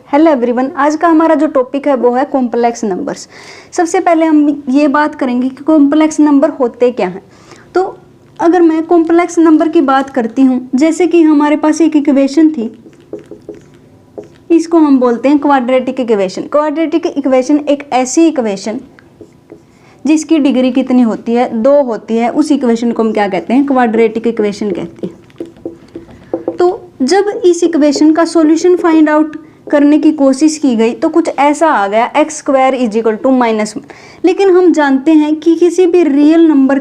Hello everyone. आज का हमारा जो टॉपिक है वो है कॉम्प्लेक्स नंबर्स। सबसे पहले हम ये बात करेंगे कि कॉम्प्लेक्स नंबर होते क्या हैं। तो अगर मैं कॉम्प्लेक्स नंबर की बात करती हूँ, जैसे कि हमारे पास एक इक्वेशन थी, इसको हम बोलते हैं क्वाड्रेटिक इक्वेशन। क्वाड्रेटिक इक्वेशन एक ऐसी इक्वेशन जिसकी डिग्री कितनी होती है, 2 होती है, उस इक्वेशन को हम क्या कहते हैं, क्वाड्रेटिक इक्वेशन कहते हैं। तो जब इस इक्वेशन का सॉल्यूशन फाइंड आउट करने की कोशिश की गई तो कुछ ऐसा आ गया x² = -1। लेकिन हम जानते हैं कि किसी भी रियल नंबर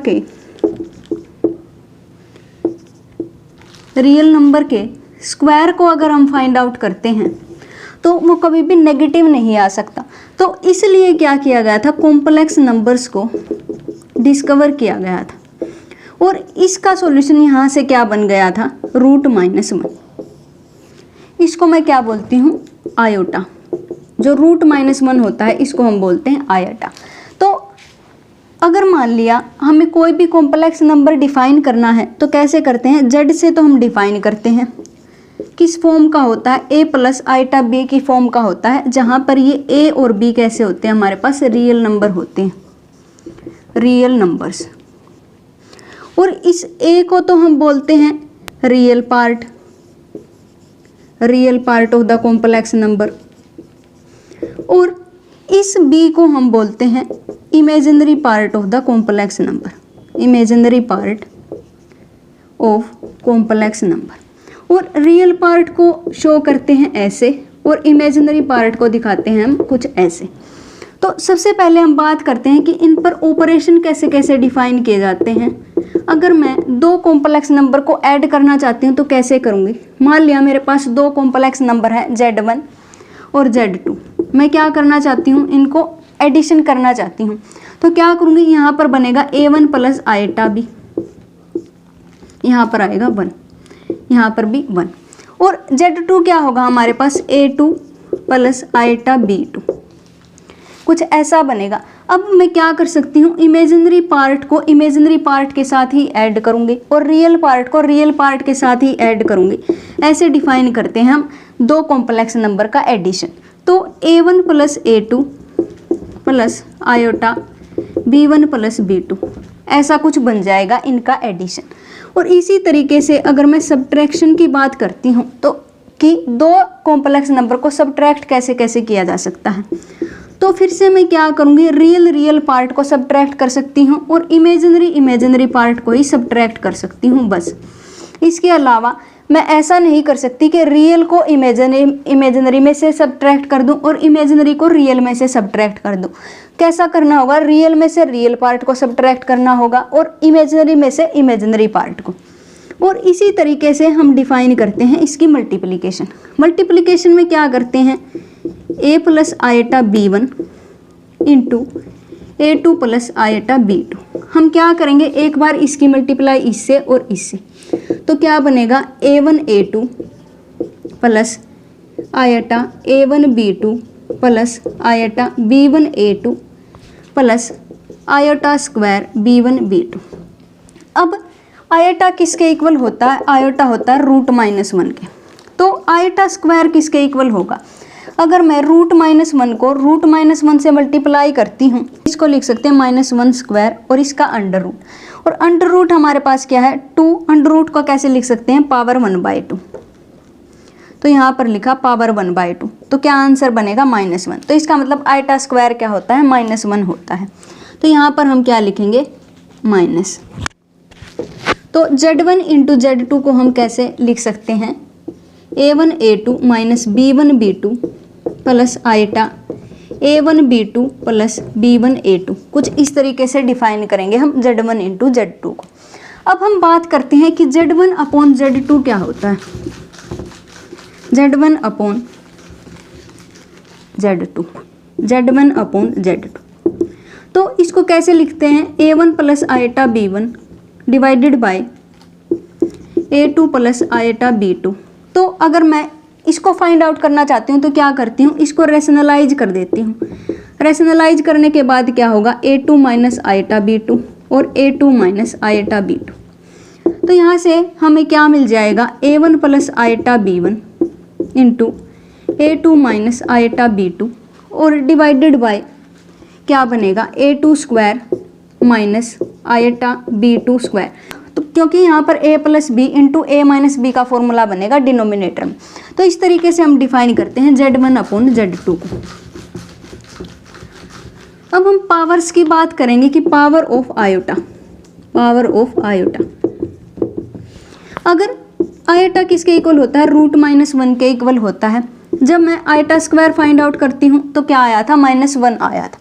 के स्क्वायर को अगर हम फाइंड आउट करते हैं तो वो कभी भी नेगेटिव नहीं आ सकता। तो इसलिए क्या किया गया था, कॉम्प्लेक्स नंबर्स को डिस्कवर किया गया था और इसका सॉल्यूशन यहाँ से क्या बन गया था, √-1। इसको मैं क्या बोलती हूँ, आयोटा। जो √-1 होता है इसको हम बोलते हैं आयोटा। तो अगर मान लिया हमें कोई भी कॉम्प्लेक्स नंबर डिफाइन करना है तो कैसे करते हैं, z से तो हम डिफाइन करते हैं। किस फॉर्म का होता है, a + i की फॉर्म का होता है, जहाँ पर ये a और b कैसे होते हैं, हमारे पास रियल नंबर होते हैं, रियल नंबर्स। और इस a को तो हम बोलते हैं real part of the complex number, और इस b को हम बोलते हैं imaginary part of the complex number, imaginary part of complex number. और रियल पार्ट को शो करते हैं ऐसे और इमेजिनरी पार्ट को दिखाते हैं हम कुछ ऐसे। तो सबसे पहले हम बात करते हैं कि इन पर ऑपरेशन कैसे कैसे डिफाइन किए जाते हैं। अगर मैं 2 कॉम्प्लेक्स नंबर को ऐड करना चाहती हूँ तो कैसे करूँगी। मान लिया मेरे पास 2 कॉम्प्लेक्स नंबर है Z1 और Z2। मैं क्या करना चाहती हूँ, इनको एडिशन करना चाहती हूँ। तो क्या करूँगी, यहाँ पर बनेगा a1 + iβ, यहाँ पर आएगा 1, यहाँ पर भी 1। और Z2 क्या होगा, हमारे पास a2 + iβ, कुछ ऐसा बनेगा। अब मैं क्या कर सकती हूँ, इमेजिनरी पार्ट को इमेजिनरी पार्ट के साथ ही ऐड करूँगी और रियल पार्ट को रियल पार्ट के साथ ही ऐड करूँगी। ऐसे डिफाइन करते हैं हम 2 कॉम्प्लेक्स नंबर का एडिशन। तो a1 + a2 + iβ b1 + b2, ऐसा कुछ बन जाएगा इनका एडिशन। और इसी तरीके से अगर मैं सब्ट्रैक्शन की बात करती हूँ तो कि 2 कॉम्प्लेक्स नंबर को सब्ट्रैक्ट कैसे कैसे किया जा सकता है, तो फिर से मैं क्या करूँगी, रियल पार्ट को सब्ट्रैक्ट कर सकती हूँ और इमेजिनरी पार्ट को ही सब्ट्रैक्ट कर सकती हूँ बस। इसके अलावा मैं ऐसा नहीं कर सकती कि रियल को इमेजिनरी में से सब्ट्रैक्ट कर दूँ और इमेजिनरी को रियल में से सब्ट्रैक्ट कर दूँ। कैसा करना होगा, रियल में से रियल पार्ट को सब्ट्रैक्ट करना होगा और इमेजिनरी में से इमेजिनरी पार्ट को। और इसी तरीके से हम डिफाइन करते हैं इसकी मल्टीप्लिकेशन। मल्टीप्लिकेशन में क्या करते हैं, a + iβ × a2 + iβ। हम क्या करेंगे, एक बार इसकी मल्टीप्लाई इससे और इससे, तो क्या बनेगा, a1 a2 + a1 b2 + b1 a2 + iβ² b1 b2। अब आयोटा किसके इक्वल होता है, आयोटा होता है √-1 के। तो iβ² किसके इक्वल होगा, अगर मैं √-1 को √-1 से मल्टीप्लाई करती हूँ, इसको लिख सकते हैं -1² और इसका अंडर रूट। और अंडर रूट हमारे पास क्या है, 2। अंडर रूट को कैसे लिख सकते हैं, पावर 1/2। तो यहाँ पर लिखा पावर 1/2, तो क्या आंसर बनेगा, -1। तो इसका मतलब iβ² क्या होता है, -1 होता है। तो यहाँ पर हम क्या लिखेंगे, माइनस। तो Z1 × Z2 को हम कैसे लिख सकते हैं, a1 a2 - b1 b2 + a1 b2 + b1 a2। कुछ इस तरीके से डिफाइन करेंगे हम Z1 × Z2 को। अब हम बात करते हैं कि Z1/Z2 क्या होता है, Z1/Z2। तो इसको कैसे लिखते हैं, a1 + iβ divided by a2 + iβ। तो अगर मैं इसको फाइंड आउट करना चाहती हूँ तो क्या करती हूँ, इसको रेशनलाइज कर देती हूँ। रेशनलाइज करने के बाद क्या होगा, a2 - iβ और a2 - iβ। तो यहाँ से हमें क्या मिल जाएगा, a1 + iβ × A2 minus eta B2 और डिवाइडेड बाय क्या बनेगा A2 square minus eta B2 square. तो क्योंकि यहाँ पर A plus B into A minus B का फॉर्मूला बनेगा डिनोमिनेटर में, तो इस तरीके से हम डिफाइन करते हैं Z1 अपॉन Z2 को। अब हम पावर्स की बात करेंगे कि power of iota, power of iota, अगर आयोटा किसके इक्वल होता है, रूट माइनस 1 के इक्वल होता है। जब मैं आयोटा स्क्वायर फाइंड आउट करती हूँ तो क्या आया था, -1 आया था।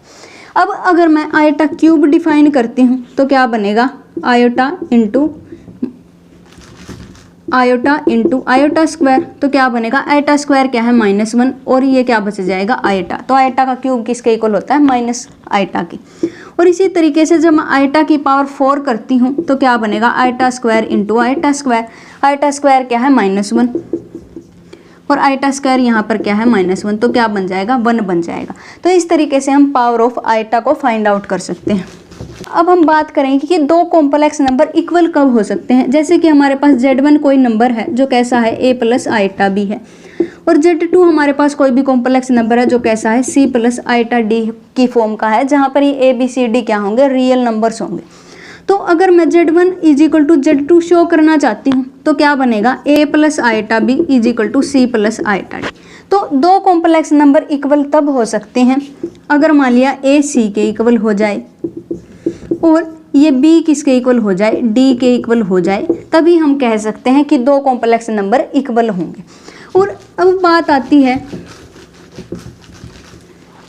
अब अगर मैं आयोटा क्यूब डिफाइन करती हूँ तो क्या बनेगा, आयोटा इंटू आयोटा स्क्वायर, तो क्या बनेगा, आयोटा स्क्वायर क्या है -1 और ये क्या बच जाएगा आयोटा। तो आयोटा का क्यूब किसके इक्वल होता है, माइनस आयोटा की। और इसी तरीके से जब मैं आयोटा की पावर 4 करती हूँ तो क्या बनेगा, iota square into iota square. Iota square क्या है -1 और आयोटा स्क्वायर यहाँ पर क्या है -1, तो क्या बन जाएगा, 1 बन जाएगा। तो इस तरीके से हम पावर ऑफ आयोटा को फाइंड आउट कर सकते हैं। अब हम बात करेंगे कि दो कॉम्प्लेक्स नंबर इक्वल कब हो सकते हैं। जैसे कि हमारे पास Z1 कोई नंबर है जो कैसा है, A प्लस आयटा B है, और Z2 हमारे पास कोई भी कॉम्प्लेक्स नंबर है जो कैसा है, C प्लस आयटा D की फॉर्म का है, जहाँ पर ये A B C D क्या होंगे, रियल नंबर्स होंगे। तो अगर मैं Z1 is equal to Z2 show करना चाहती हूँ तो क्या बनेगा, A plus iota B is equal to C plus iota D। तो दो कॉम्प्लेक्स नंबर इक्वल तब हो सकते हैं अगर मान लिया A C के इक्वल हो जाए और ये B किसके इक्वल हो जाए, D के इक्वल हो जाए, तभी हम कह सकते हैं कि दो कॉम्प्लेक्स नंबर इक्वल होंगे। और अब बात आती है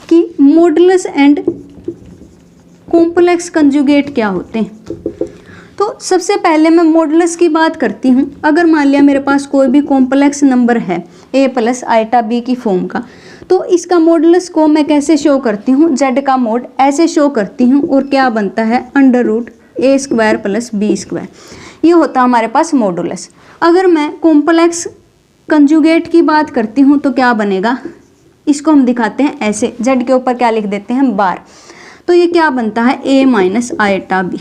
कि मॉडुलस एंड कॉम्प्लेक्स कंजुगेट क्या होते हैं। तो सबसे पहले मैं मॉडुलस की बात करती हूँ। अगर मान लिया मेरे पास कोई भी कॉम्प्लेक्स नंबर है A प्लस आयटा B की फॉर्म का, तो इसका मॉडुलस को मैं कैसे शो करती हूँ, Z का मोड ऐसे शो करती हूँ और क्या बनता है, √A square plus B square, ये होता है हमारे पास मॉडुलस। अगर मैं कॉम्प्लेक्स कंजुगेट की बात करती हूँ तो क्या बनेगा, इसको हम दिखाते हैं ऐसे, Z के ऊपर क्या लिख देते हैं, बार, तो ये क्या बनता है, A माइनस आयटा B।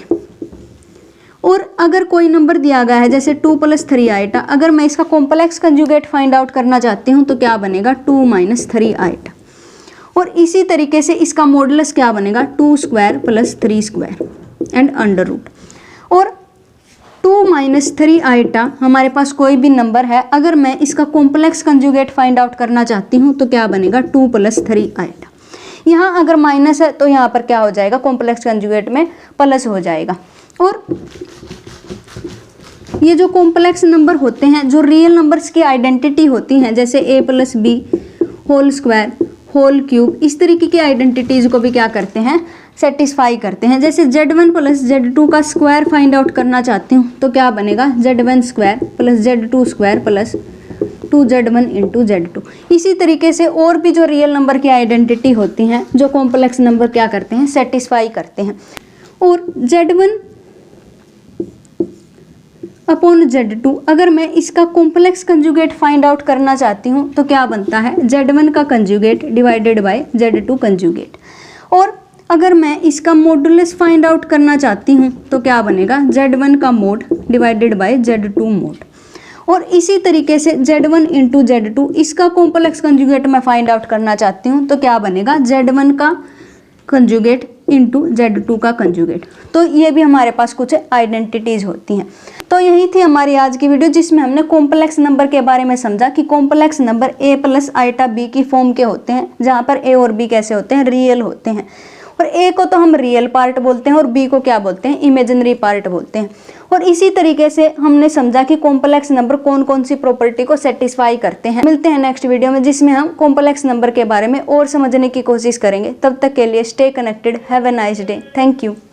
और अगर कोई नंबर दिया गया है जैसे 2 + 3 आयटा, अगर मैं इसका कॉम्प्लेक्स कंजुगेट फाइंड आउट करना चाहती हूँ तो क्या बनेगा, 2 - 3 आयटा। और इसी तरीके से इसका मॉडुलस क्या बनेगा, 2 स्क्वायर प्लस 3 स्क्वायर एंड √। और 2 - 3 आयटा हमारे पास कोई भी नंबर है, अगर मैं इसका कॉम्प्लेक्स कंजुगेट फाइंड आउट करना चाहती हूँ तो क्या बनेगा, 2 + 3 आयटा। यहाँ अगर माइनस है तो यहाँ पर क्या हो जाएगा, कॉम्प्लेक्स कंजुगेट में प्लस हो जाएगा। और ये जो कॉम्प्लेक्स नंबर होते हैं, जो रियल नंबर्स की आइडेंटिटी होती हैं, जैसे A + B whole square, whole cube, इस तरीके की आइडेंटिटीज़ को भी क्या करते हैं, सेटिस्फाई करते हैं। जैसे Z1 + Z2 का स्क्वायर फाइंड आउट करना चाहती हूँ तो क्या बनेगा, Z1 square plus Z2 square plus 2Z1 × Z2। इसी तरीके से और भी जो रियल नंबर की आइडेंटिटी होती हैं, जो कॉम्प्लेक्स नंबर क्या करते हैं, सेटिस्फाई करते हैं। और Z1 अपॉन Z2, अगर मैं इसका कॉम्प्लेक्स कंजुगेट फाइंड आउट करना चाहती हूँ तो क्या बनता है, Z1 का conjugate divided by Z2 conjugate. और अगर मैं इसका मॉडुलस फाइंड आउट करना चाहती हूँ तो क्या बनेगा, Z1 का mode divided by Z2 mode. और इसी तरीके से Z1 × Z2, इसका कॉम्प्लेक्स कंजुगेट मैं फाइंड आउट करना चाहती हूँ तो क्या बनेगा, Z1 का कंजुगेट इंटू Z2 का कंजुगेट। तो ये भी हमारे पास कुछ आइडेंटिटीज़ होती हैं। तो यही थी हमारी आज की वीडियो, जिसमें हमने कॉम्प्लेक्स नंबर के बारे में समझा कि complex number A plus iota B की फॉर्म के होते हैं, जहाँ पर A और B कैसे होते हैं, रियल होते हैं। और A को तो हम रियल पार्ट बोलते हैं और B को क्या बोलते हैं, इमेजिनरी पार्ट बोलते हैं। और इसी तरीके से हमने समझा कि कॉम्प्लेक्स नंबर कौन कौन सी प्रॉपर्टी को सेटिस्फाई करते हैं। मिलते हैं नेक्स्ट वीडियो में, जिसमें हम कॉम्प्लेक्स नंबर के बारे में और समझने की कोशिश करेंगे। तब तक के लिए stay connected, have a nice day, thank you.